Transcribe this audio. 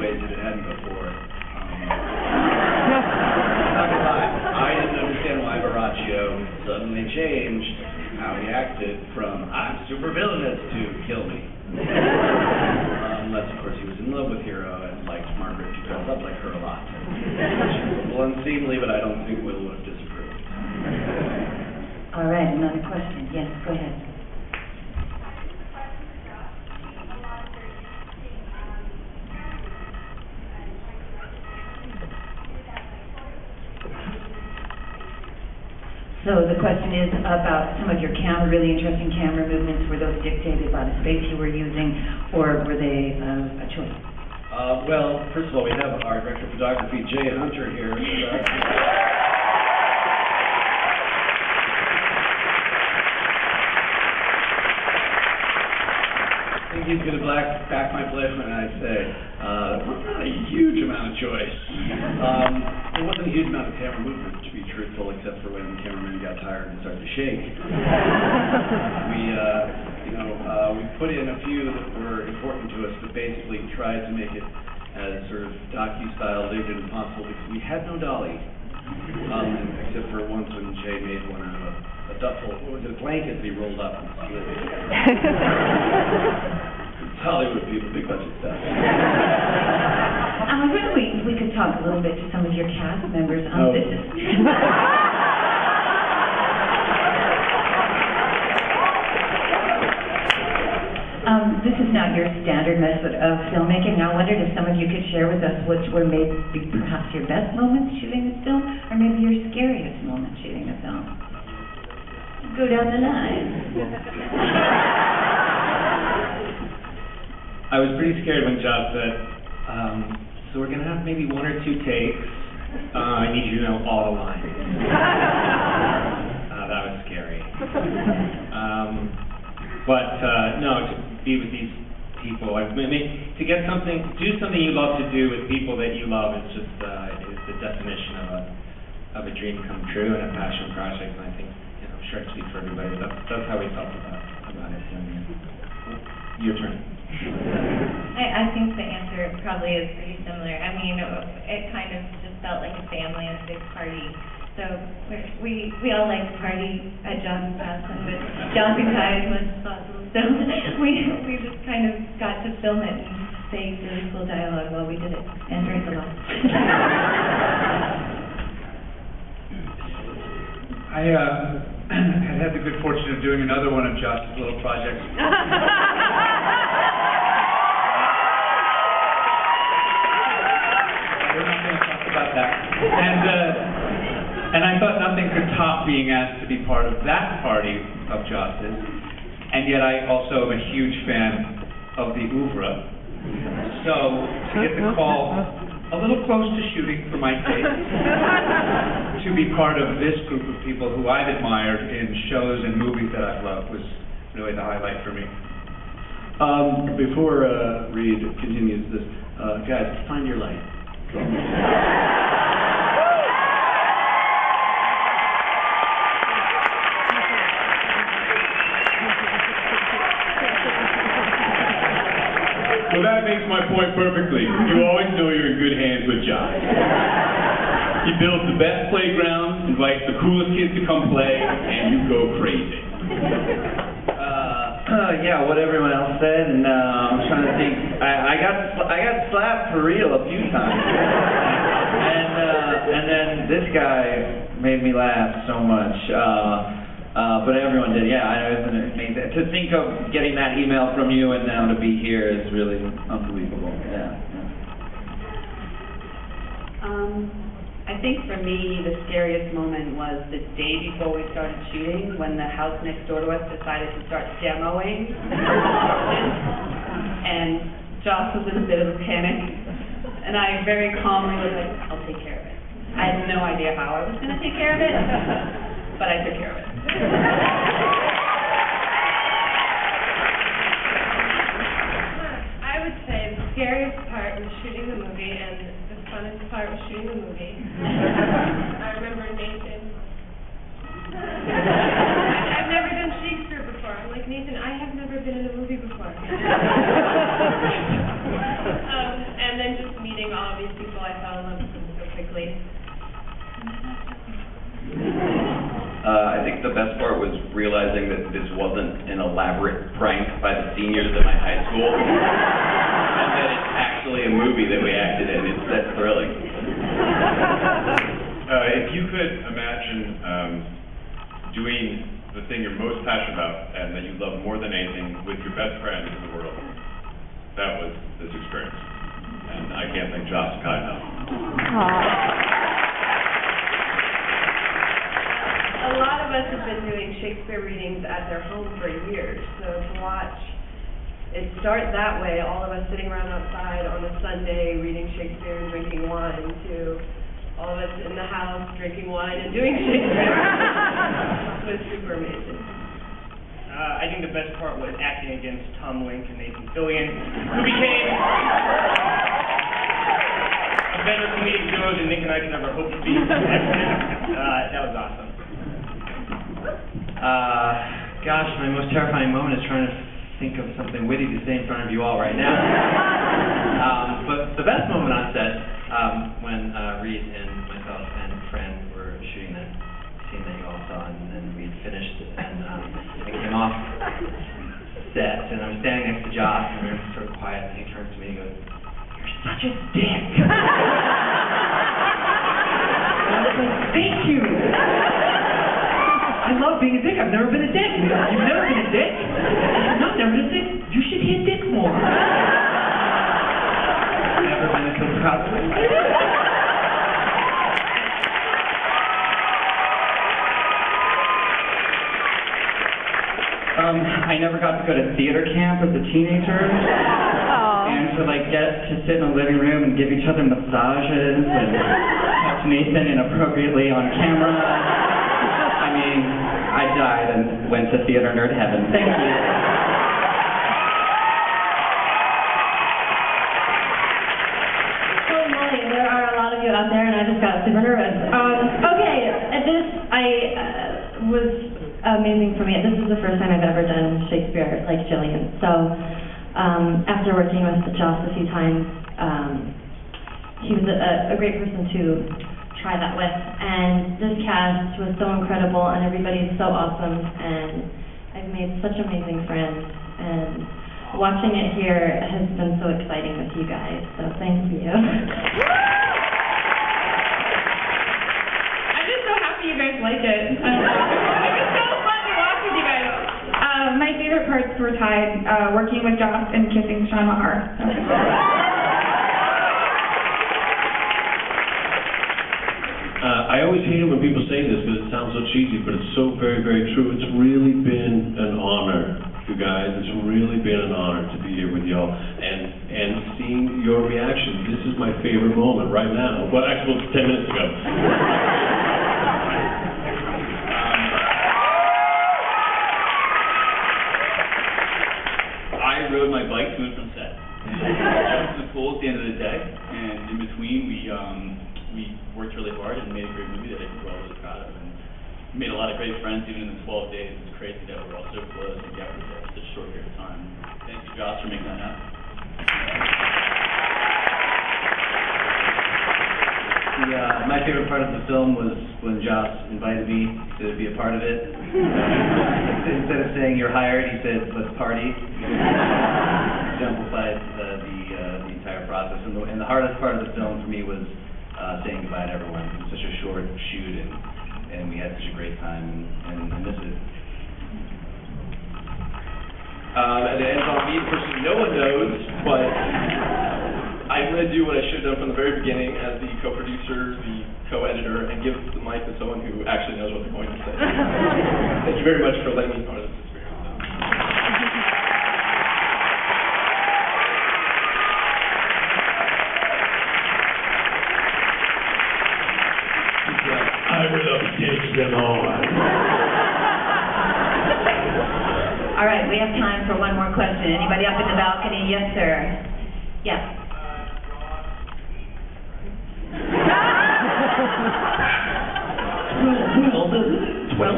ways that it hadn't before. Not gonna lie, I didn't understand why Borachio suddenly changed how he acted from I'm super villainous to kill me. Unless, of course, he was in love with Hero and liked Margaret to dress up like her a lot. Which is a little unseemly, but I don't think Will would have disapproved. All right, another question. Yes, go ahead. So the question is about some of your really interesting camera movements. Were those dictated by the space you were using, or were they a choice? Well, first of all, we have our director of photography, Jay Hunter, here. I think he's going to back my pledge when I say not a huge amount of choice. There wasn't a huge amount of camera movement, to be truthful, except for when the cameraman got tired and started to shake. We put in a few that were important to us, but basically tried to make it as sort of docu-style lived and impossible because we had no dolly, except for once when Jay made one out of a duffel, what was it, a blanket that he rolled up and slid. It's Hollywood people, big budget stuff. I wonder if we could talk a little bit to some of your cast members. This is not your standard method of filmmaking. I wondered if some of you could share with us which were maybe perhaps your best moments shooting this film, or maybe your scariest moments shooting the film. Go down the line. I was pretty scared when Josh said, so we're going to have maybe 1 or 2 takes. I need you to know all the lines. That was scary. No, to be with these people, to get something, do something you love to do with people that you love is just is the definition of a dream come true and a passion project. And I think, I'm sure I speak for everybody, but that's how we felt about it. Your turn. I think the answer probably is pretty similar. I mean, it kind of just felt like a family and a big party. So we all like to party at John's house and with John and I as much as possible. So we just kind of got to film it and say really cool dialogue while we did it and drink a lot. I had the good fortune of doing another one of Josh's little projects. We're not going to talk about that. And I thought nothing could top being asked to be part of that party of Josh's. And yet I also am a huge fan of the oeuvre. So to get the call a little close to shooting for my taste, to be part of this group of people who I've admired in shows and movies that I've loved was really the highlight for me. Before Reed continues this, guys, find your light. Well, that makes my point perfectly. You always know you're in good hands with Josh. He builds the best playgrounds, invites the coolest kids to come play, and you go crazy. Yeah, what everyone else said, and I'm trying to think. I got slapped for real a few times, and then this guy made me laugh so much. But everyone did, yeah. Isn't it amazing? To think of getting that email from you and now to be here is really unbelievable. Yeah. I think for me, the scariest moment was the day before we started shooting, when the house next door to us decided to start demoing and Josh was in a bit of a panic, and I very calmly was like, I'll take care of it. I had no idea how I was going to take care of it, but I took care of it. I would say the scariest part was shooting the movie, and the funnest part was shooting the movie. I remember Nathan. I've never done Shakespeare before. I'm like, Nathan, I have never been in a movie before. And then just think the best part was realizing that this wasn't an elaborate prank by the seniors at my high school, and that it's actually a movie that we acted in. That's thrilling. If you could imagine doing the thing you're most passionate about and that you love more than anything with your best friend in the world, that was this experience. And I can't thank Josh Kai enough. A lot of us have been doing Shakespeare readings at their home for years, so to watch it start that way, all of us sitting around outside on a Sunday reading Shakespeare and drinking wine, to all of us in the house drinking wine and doing Shakespeare was super amazing. I think the best part was acting against Tom Lenk and Nathan Fillion, who became a better comedic duo than Nick and I could ever hope to be. That was awesome. Gosh, my most terrifying moment is trying to think of something witty to say in front of you all right now. But the best moment on set, when Reed and myself and Fran were shooting that scene that you all saw, and then we finished, and I came off set, and I was standing next to Josh, and we were sort of quiet, and he turns to me and he goes, "You're such a dick." And I was like, "Thank you. I love being a dick. I've never been a dick." You've never been a dick? No, never been a dick. You should hit dick more. Never been so proud of myself. I never got to go to theater camp as a teenager. And to get to sit in a living room and give each other massages and touch Nathan inappropriately on camera. I mean, I died and went to theater nerd heaven. Thank you. Holy moly, there are a lot of you out there, and I just got super nervous. Okay, this was amazing for me. This is the first time I've ever done Shakespeare like Jillian. So after working with Joss a few times, he was a great person to try that with. And this cast was so incredible, and everybody's so awesome, and I've made such amazing friends. And watching it here has been so exciting with you guys. So thank you. I'm just so happy you guys like it. It was so fun to watch with you guys. My favorite parts were tied working with Joss and kissing Sean Maher. I always hate it when people say this because it sounds so cheesy, but it's so very, very true. It's really been an honor, you guys. It's really been an honor to be here with y'all and seeing your reaction. This is my favorite moment right now. Well, actually, 10 minutes ago. I rode my bike to and from set. Jumped in the pool at the end of the day, and in between we worked really hard and made a great movie that I think we're all really proud of. And made a lot of great friends even in the 12 days. It's crazy that we're all so close and together for such a short period of time. Thank you, Josh, for making that happen. My favorite part of the film was when Joss invited me to be a part of it. Instead of saying "you're hired," he said "let's party." Exemplified the entire process. And the hardest part of the film for me was saying goodbye to everyone. It was such a short shoot, and we had such a great time, and I miss it. And it ends on me, person no one knows, but I'm going to do what I should have done from the very beginning as the co-producer, the co-editor, and give the mic to someone who actually knows what they're going to say. Thank you very much for letting me be part of this experience. I will upstage them all. All right, we have time for one more question. Anybody up in the balcony? Yes, sir. Yes. Well,